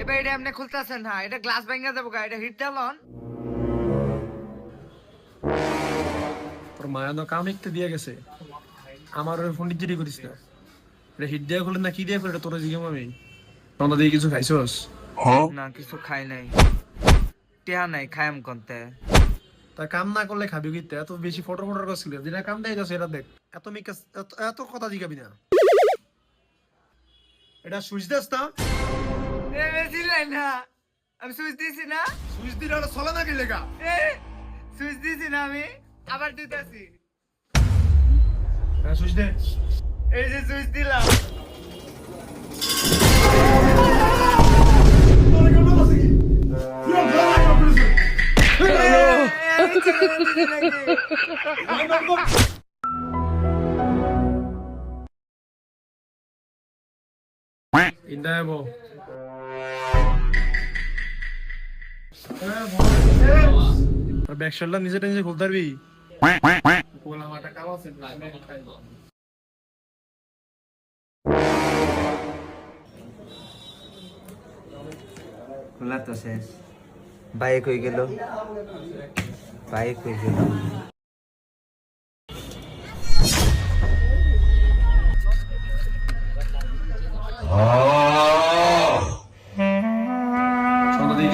ভাই এটা এমনি খুলতেছেন না, এটা গ্লাস ভেঙে যাবো গা, এটা হিট দেলন। তোর মায়া তো কাম একটা দিয়ে গেছে, আমার ওই ফোন জিরি করিস না। এটা হিট দিয়ে খুলে না কি দিয়ে খুলে, এটা তোরা জিজ্ঞাম আমি তোমরা দিয়ে কিছু খাইছস? না কিছু খাই নাই, টিহা নাই, খাইম কোনতে। তা কাম না করলে খাবি কি? এত বেশি ফটো ফটো করছিল, যেটা কাম দেয় যাচ্ছে এটা দেখ। এত মিকাস এত কথা জিগাবি না। এটা সুইচ দেস না, এ বেশিলাই না, আমি সুইচ দিছি না, সুইচ দিলে এটা চলে না কি লেগা? এ সুইচ দিছি না, আমি আবার দিতেছি। হ্যাঁ সুইচ দে। এই যে সুইচ দিলাম। আমি ছেড়ে দিছি নাকি? ইন্দাবো ব্যাকশালটা নিজে নিজে খুলতে পারবি? খোলা তো শেষ। বাইক হয়ে গেল, বাইক হয়ে গেল। Sono dei